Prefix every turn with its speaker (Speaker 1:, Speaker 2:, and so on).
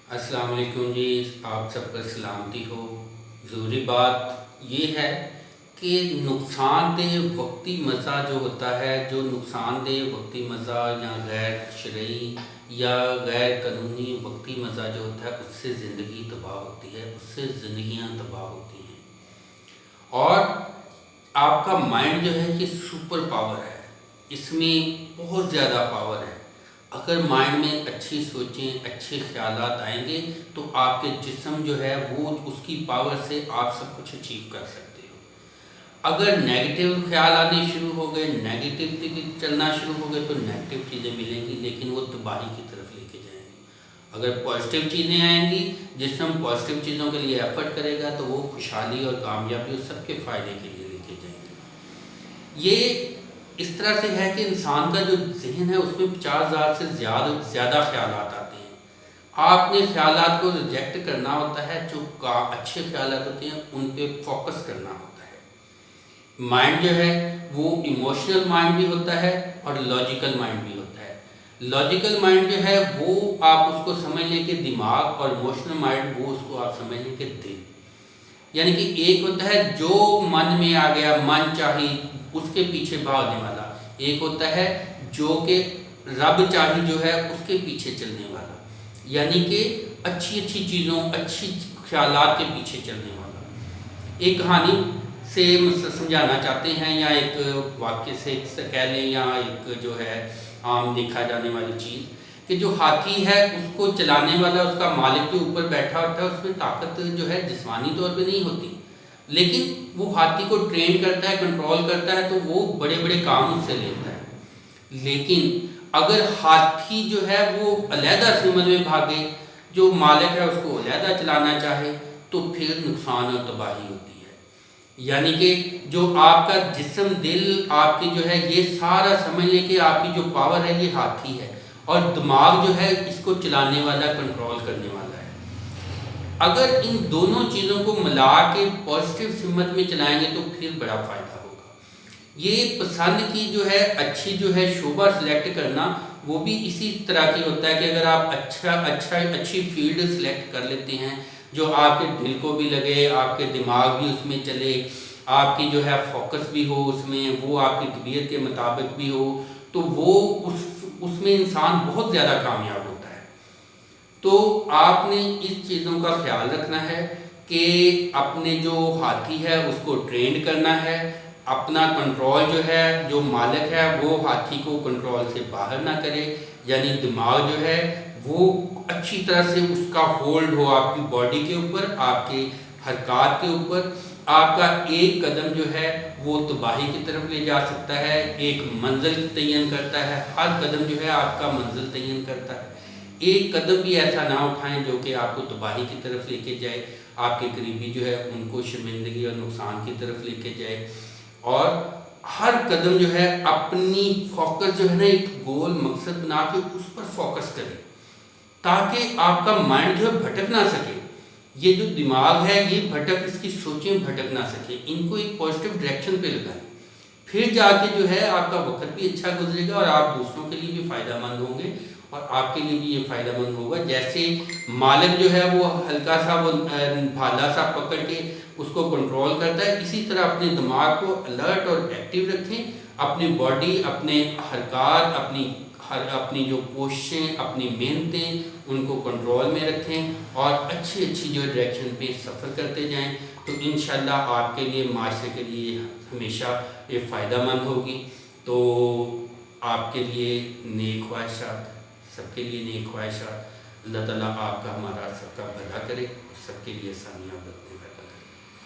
Speaker 1: السلام علیکم جی، آپ سب پر سلامتی ہو۔ ضروری بات یہ ہے کہ نقصان دہ وقتی مزہ جو ہوتا ہے، جو نقصان دہ وقتی مزہ یا غیر شرعی یا غیر قانونی وقتی مزہ جو ہوتا ہے، اس سے زندگی تباہ ہوتی ہے، اس سے زندگیاں تباہ ہوتی ہیں۔ اور آپ کا مائنڈ جو ہے یہ سپر پاور ہے، اس میں بہت زیادہ پاور ہے۔ اگر مائنڈ میں اچھی سوچیں، اچھے خیالات آئیں گے تو آپ کے جسم جو ہے وہ اس کی پاور سے آپ سب کچھ اچیو کر سکتے ہو۔ اگر نیگیٹو خیال آنے شروع ہو گئے، نیگیٹو چلنا شروع ہو گئے تو نیگیٹو چیزیں ملیں گی، لیکن وہ تباہی کی طرف لے کے جائیں گی۔ اگر پازیٹیو چیزیں آئیں گی، جسم پازیٹیو چیزوں کے لیے ایفرٹ کرے گا تو وہ خوشحالی اور کامیابی اور سب کے فائدے کے لیے لے کے جائیں گے۔ یہ اس طرح سے ہے کہ انسان کا جو ذہن ہے اس میں 50,000 سے زیادہ خیالات آتے ہیں۔ آپ نے خیالات کو ریجیکٹ کرنا ہوتا ہے، جو اچھے خیالات ہوتے ہیں ان پہ فوکس کرنا ہوتا ہے۔ مائنڈ جو ہے وہ ایموشنل مائنڈ بھی ہوتا ہے اور لاجیکل مائنڈ بھی ہوتا ہے۔ لاجیکل مائنڈ جو ہے وہ آپ اس کو سمجھ لیں کہ دماغ، اور ایموشنل مائنڈ وہ اس کو آپ سمجھ لیں کہ دل۔ یعنی کہ ایک ہوتا ہے جو من میں آ گیا، من چاہی اس کے پیچھے بھاگنے والا، ایک ہوتا ہے جو کہ رب چاہی جو ہے اس کے پیچھے چلنے والا، یعنی کہ اچھی چیزوں، اچھی خیالات کے پیچھے چلنے والا۔ ایک کہانی سے سمجھانا چاہتے ہیں، یا ایک واقعے سے کہہ لیں، یا ایک جو ہے عام دیکھا جانے والی چیز، کہ جو ہاتھی ہے اس کو چلانے والا اس کا مالک جو اوپر بیٹھا ہوتا ہے، اس میں طاقت جو ہے جسمانی طور پہ نہیں ہوتی، لیکن وہ ہاتھی کو ٹرین کرتا ہے، کنٹرول کرتا ہے، تو وہ بڑے بڑے کام اس سے لیتا ہے۔ لیکن اگر ہاتھی جو ہے وہ علیحدہ سمت میں بھاگے، جو مالک ہے اس کو علیحدہ چلانا چاہے، تو پھر نقصان اور تباہی ہوتی ہے۔ یعنی کہ جو آپ کا جسم، دل آپ کی جو ہے یہ سارا سمجھ لیں کہ آپ کی جو پاور ہے یہ ہاتھی ہے، اور دماغ جو ہے اس کو چلانے والا، کنٹرول کرنے والا ہے۔ اگر ان دونوں چیزوں کو ملا کے پازیٹیو سمت میں چلائیں گے تو پھر بڑا فائدہ ہوگا۔ یہ پسند کی جو ہے اچھی جو ہے شعبہ سلیکٹ کرنا، وہ بھی اسی طرح کی ہوتا ہے کہ اگر آپ اچھی فیلڈ سلیکٹ کر لیتے ہیں جو آپ کے دل کو بھی لگے، آپ کے دماغ بھی اس میں چلے، آپ کی جو ہے فوکس بھی ہو اس میں، وہ آپ کی طبیعت کے مطابق بھی ہو، تو وہ اس میں انسان بہت زیادہ کامیاب ہوتا ہے۔ تو آپ نے اس چیزوں کا خیال رکھنا ہے کہ اپنے جو ہاتھی ہے اس کو ٹرینڈ کرنا ہے، اپنا کنٹرول جو ہے، جو مالک ہے وہ ہاتھی کو کنٹرول سے باہر نہ کرے، یعنی دماغ جو ہے وہ اچھی طرح سے اس کا ہولڈ ہو آپ کی باڈی کے اوپر، آپ کے حرکات کے اوپر۔ آپ کا ایک قدم جو ہے وہ تباہی کی طرف لے جا سکتا ہے، ایک منزل تعین کرتا ہے، ہر قدم جو ہے آپ کا منزل تعین کرتا ہے۔ ایک قدم بھی ایسا نہ اٹھائیں جو کہ آپ کو تباہی کی طرف لے کے جائے، آپ کے قریبی جو ہے ان کو شرمندگی اور نقصان کی طرف لے کے جائے۔ اور ہر قدم جو ہے اپنی فوکس جو ہے نا، ایک گول مقصد بنا کے اس پر فوکس کریں، تاکہ آپ کا مائنڈ جو ہے بھٹک نہ سکے۔ یہ جو دماغ ہے یہ اس کی سوچیں بھٹک نہ سکے، ان کو ایک پازیٹیو ڈائریکشن پہ لگائیں، پھر جا کے جو ہے آپ کا وقت بھی اچھا گزرے گا، اور آپ دوسروں کے لیے بھی فائدہ مند ہوں گے، اور آپ کے لیے بھی یہ فائدہ مند ہوگا۔ جیسے مالک جو ہے وہ ہلکا سا وہ بھالا سا پکڑ کے اس کو کنٹرول کرتا ہے، اسی طرح اپنے دماغ کو الرٹ اور ایکٹیو رکھیں، اپنی باڈی، اپنے حرکات، اپنی جو کوششیں، اپنی محنتیں، ان کو کنٹرول میں رکھیں، اور اچھی جو ڈائریکشن پہ سفر کرتے جائیں، تو انشاءاللہ آپ کے لیے، معاشرے کے لیے ہمیشہ یہ فائدہ مند ہوگی۔ تو آپ کے لیے نیک خواہشات، سب کے لیے نیک خواہشات۔ اللہ تعالیٰ آپ کا، ہمارا سب کا بھلا کرے، سب کے لیے آسانیاں برتنے والے۔